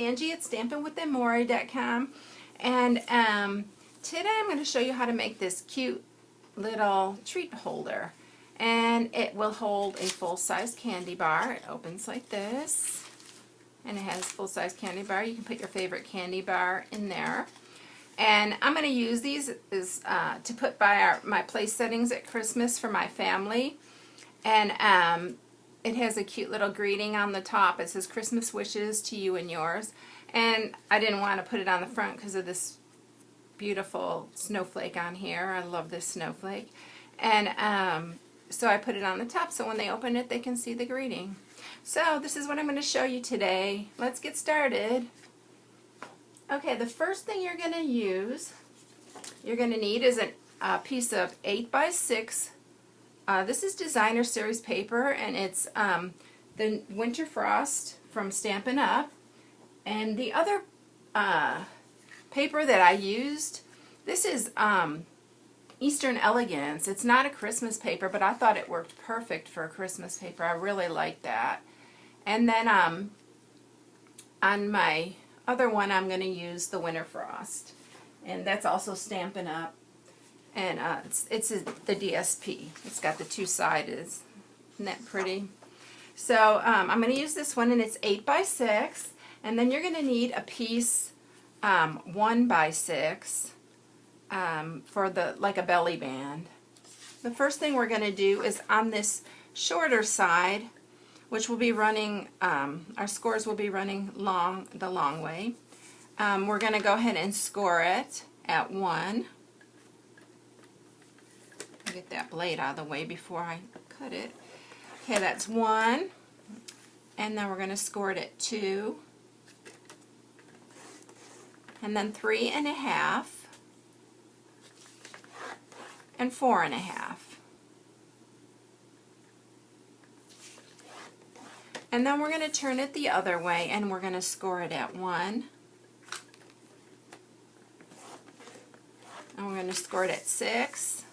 Angie at stampinwithamore.com, and today I'm going to show you how to make this cute little treat holder, and it will hold a full-size candy bar. It opens like this, and it has full-size candy bar. You can put your favorite candy bar in there. And I'm going to use these to put by my place settings at Christmas for my family. And it has a cute little greeting on the top. It says Christmas wishes to you and yours. And I didn't want to put it on the front because of this beautiful snowflake on here. I love this snowflake. And so I put it on the top so when they open it they can see the greeting. So this is what I'm going to show you today. Let's get started. Okay, the first thing you're going to need is a piece of 8x6. This is designer series paper, and it's the Winter Frost from Stampin' Up. And the other paper that I used, this is Eastern Elegance. It's not a Christmas paper, but I thought it worked perfect for a Christmas paper. I really like that. And then on my other one, I'm going to use the Winter Frost, and that's also Stampin' Up, and it's the DSP. It's got the two sides. Isn't that pretty? So I'm going to use this one, and it's 8x6, and then you're going to need a piece 1x6 for like a belly band. The first thing we're going to do is on this shorter side, which will be running, our scores will be running the long way. We're going to go ahead and score it at 1. Get that blade out of the way before I cut it. Okay, that's 1. And then we're going to score it at 2. And then 3.5. And 4.5. And then we're going to turn it the other way, and we're going to score it at 1. And we're going to score it at 6.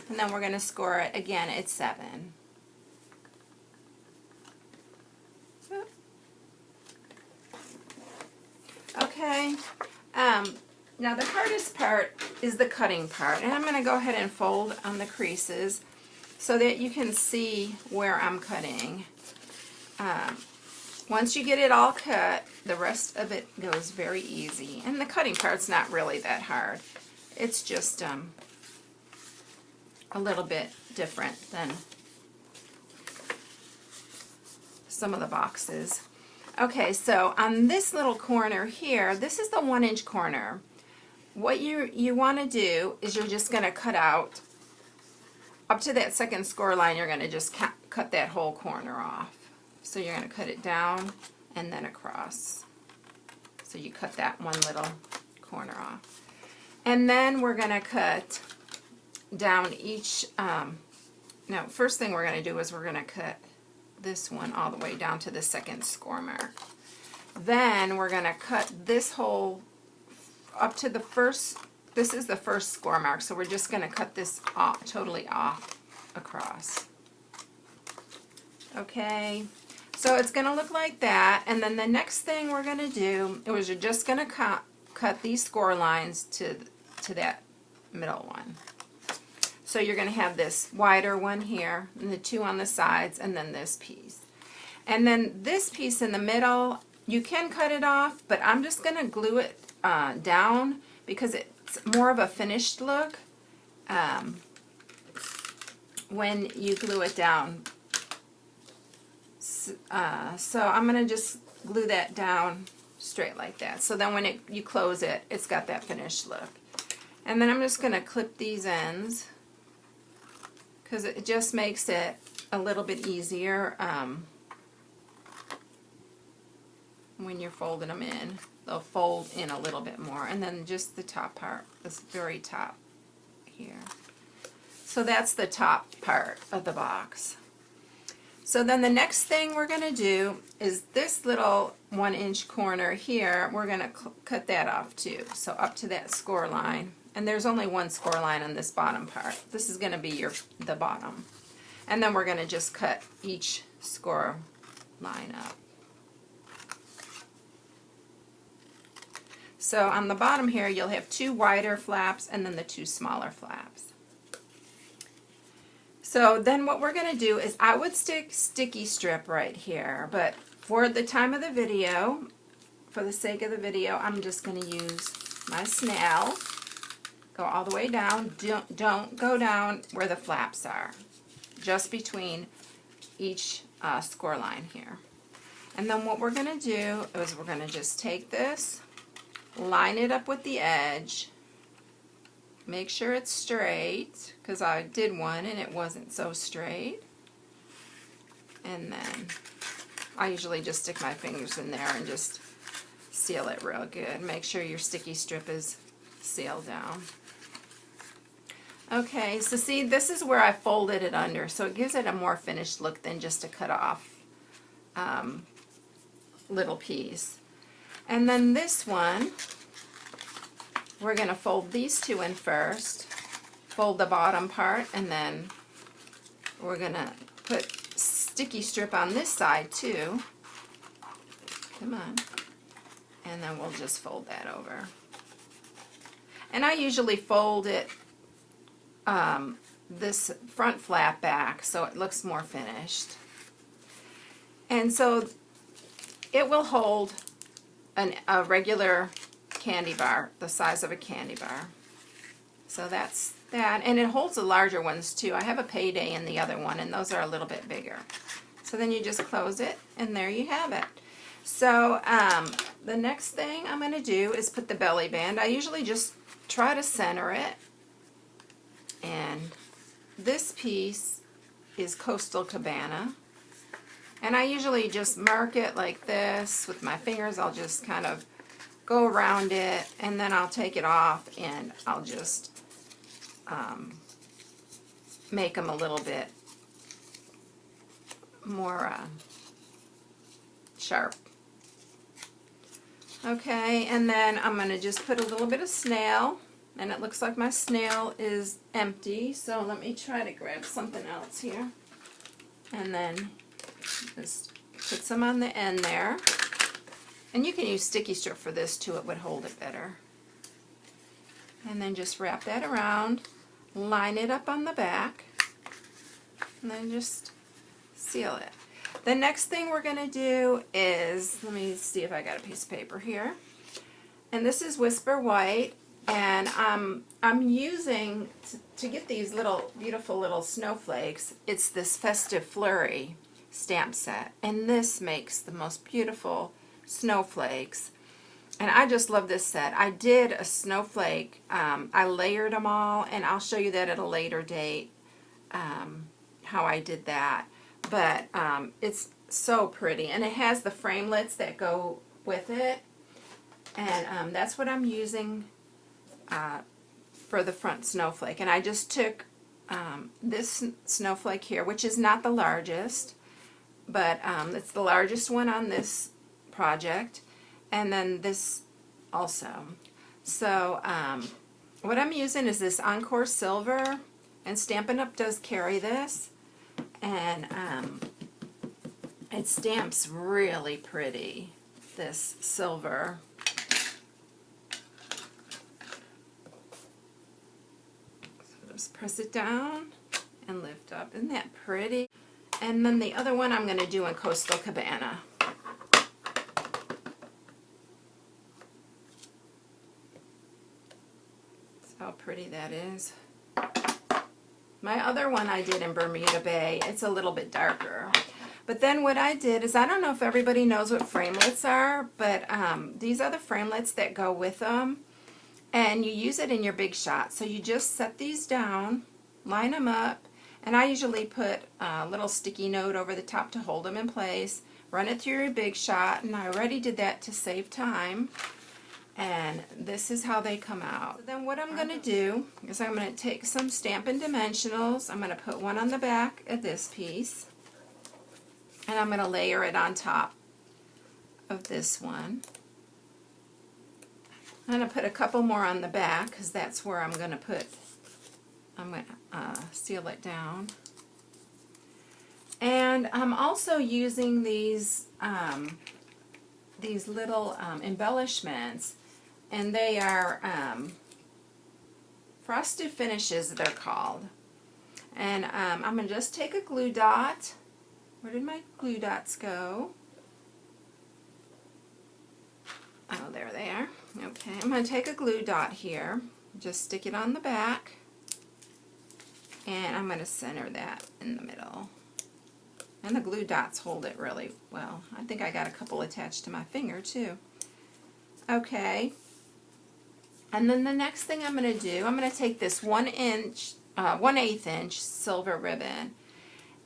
And then we're going to score it again at 7. Okay. Now the hardest part is the cutting part, and I'm going to go ahead and fold on the creases so that you can see where I'm cutting. Once you get it all cut, the rest of it goes very easy. And the cutting part's not really that hard. It's just a little bit different than some of the boxes. Okay, so on this little corner here, this is the 1-inch corner. What you want to do is you're just going to cut out up to that second score line. You're going to just cut that whole corner off. So you're going to cut it down and then across. So you cut that one little corner off. And then we're going to cut down each, now first thing we're going to do is we're going to cut this one all the way down to the second score mark. Then we're going to cut this whole up to the first, this is the first score mark, so we're just going to cut this off, totally off across. Okay, so it's going to look like that, and then the next thing we're going to do is you're just going to cut these score lines to that middle one. So you're going to have this wider one here, and the two on the sides, and then this piece. And then this piece in the middle, you can cut it off, but I'm just going to glue it down because it's more of a finished look when you glue it down. So I'm going to just glue that down straight like that. So then when you close it, it's got that finished look. And then I'm just going to clip these ends because it just makes it a little bit easier when you're folding them in. They'll fold in a little bit more. And then just the top part, this very top here. So that's the top part of the box. So then the next thing we're going to do is this little 1-inch corner here, we're going to cut that off too. So up to that score line. And there's only one score line on this bottom part. This is going to be the bottom. And then we're going to just cut each score line up. So on the bottom here, you'll have 2 wider flaps and then the 2 smaller flaps. So then what we're going to do is I would stick sticky strip right here, but for the time of the video, for the sake of the video, I'm just going to use my snail. Go all the way down. Don't go down where the flaps are, just between each score line here. And then what we're going to do is we're going to just take this, line it up with the edge, make sure it's straight, because I did one and it wasn't so straight. And then I usually just stick my fingers in there and just seal it real good. Make sure your sticky strip is sealed down. Okay, so see, this is where I folded it under, so it gives it a more finished look than just a cut off little piece. And then this one, we're going to fold these 2 in first, fold the bottom part, and then we're going to put sticky strip on this side too. Come on. And then we'll just fold that over. And I usually fold it this front flap back so it looks more finished. And so it will hold a regular candy bar, the size of a candy bar. So that's that. And it holds the larger ones too. I have a Payday in the other one, and those are a little bit bigger. So then you just close it, and there you have it. So the next thing I'm going to do is put the belly band. I usually just try to center it. And this piece is Coastal Cabana. And I usually just mark it like this with my fingers. I'll just kind of go around it, and then I'll take it off, and I'll just make them a little bit more sharp. Okay, and then I'm going to just put a little bit of snail, and it looks like my snail is empty, so let me try to grab something else here. And then just put some on the end there. And you can use sticky strip for this too, it would hold it better. And then just wrap that around, line it up on the back, and then just seal it. The next thing we're going to do is, let me see if I got a piece of paper here. And this is Whisper White, and I'm using, to get these little beautiful little snowflakes, it's this Festive Flurry stamp set. And this makes the most beautiful snowflakes, and I just love this set. I did a snowflake, I layered them all, and I'll show you that at a later date, how I did that. But it's so pretty, and it has the framelits that go with it, and that's what I'm using for the front snowflake. And I just took this snowflake here, which is not the largest, but it's the largest one on this project, and then this also. So what I'm using is this Encore Silver, and Stampin'Up does carry this, and it stamps really pretty, this silver. So just press it down and lift up. Isn't that pretty? And then the other one I'm going to do in Coastal Cabana. How pretty that is. My other one I did in Bermuda Bay. It's a little bit darker. But then what I did is, I don't know if everybody knows what framelits are, but these are the framelits that go with them. And you use it in your big shot. So you just set these down, line them up, and I usually put a little sticky note over the top to hold them in place, run it through your big shot, and I already did that to save time. And this is how they come out. So then what I'm going to do is I'm going to take some Stampin' Dimensionals. I'm going to put one on the back of this piece, and I'm going to layer it on top of this one. I'm going to put a couple more on the back because that's where I'm going to put, I'm going to seal it down. And I'm also using these little embellishments. and they are frosted finishes, they're called. And I'm going to just take a glue dot. Where did my glue dots go? Oh, there they are. Okay, I'm going to take a glue dot here, just stick it on the back, and I'm going to center that in the middle. And the glue dots hold it really well. I think I got a couple attached to my finger too. Okay, and then the next thing I'm going to do, I'm going to take this 1/8 inch silver ribbon,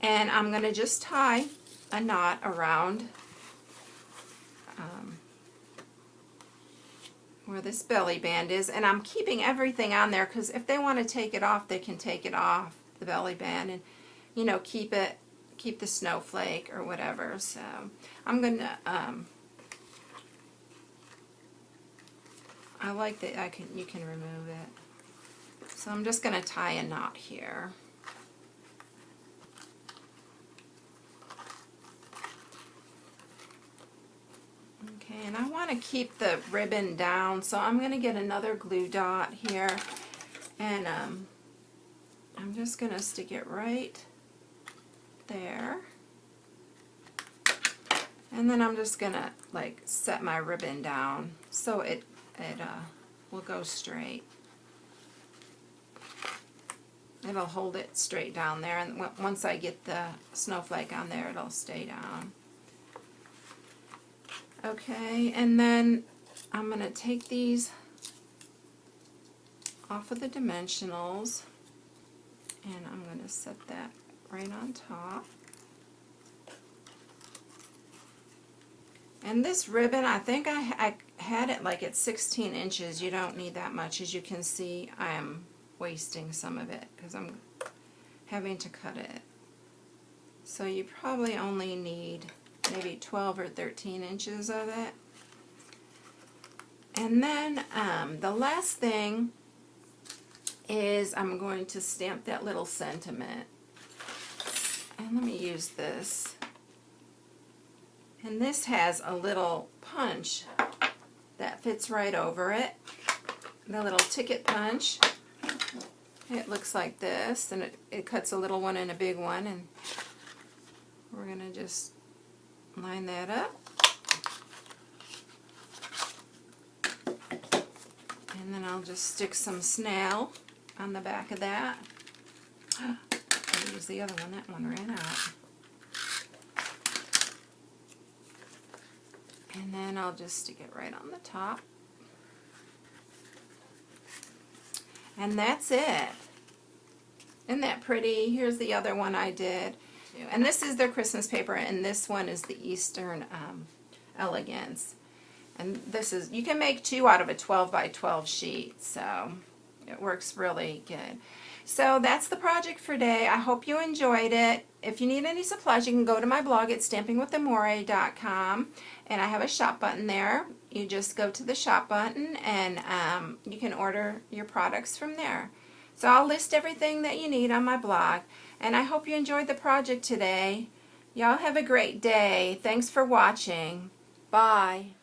and I'm going to just tie a knot around where this belly band is, and I'm keeping everything on there because if they want to take it off, they can take it off, the belly band, and you know, keep the snowflake or whatever. So I'm gonna I like that you can remove it. So I'm just gonna tie a knot here. Okay, and I want to keep the ribbon down, so I'm going to get another glue dot here, and I'm just going to stick it right there, and then I'm just going to like set my ribbon down so it will go straight. It'll hold it straight down there, and once I get the snowflake on there, it'll stay down. Okay, and then I'm going to take these off of the dimensionals, and I'm going to set that right on top. And this ribbon, I think I had it like at 16 inches. You don't need that much. As you can see, I am wasting some of it because I'm having to cut it. So you probably only need maybe 12 or 13 inches of it. And then the last thing is I'm going to stamp that little sentiment. And let me use this. And this has a little punch that fits right over it. The little ticket punch. It looks like this, and it cuts a little one and a big one, and we're going to just line that up. And then I'll just stick some snail on the back of that. I'll use the other one. That one ran out. And then I'll just stick it right on the top. And that's it. Isn't that pretty? Here's the other one I did. And this is their Christmas paper, and this one is the Eastern Elegance. And this is, you can make 2 out of a 12 by 12 sheet, so it works really good. So that's the project for today. I hope you enjoyed it. If you need any supplies, you can go to my blog at stampingwithamore.com, and I have a shop button there. You just go to the shop button, and you can order your products from there. So I'll list everything that you need on my blog, and I hope you enjoyed the project today. Y'all have a great day. Thanks for watching. Bye.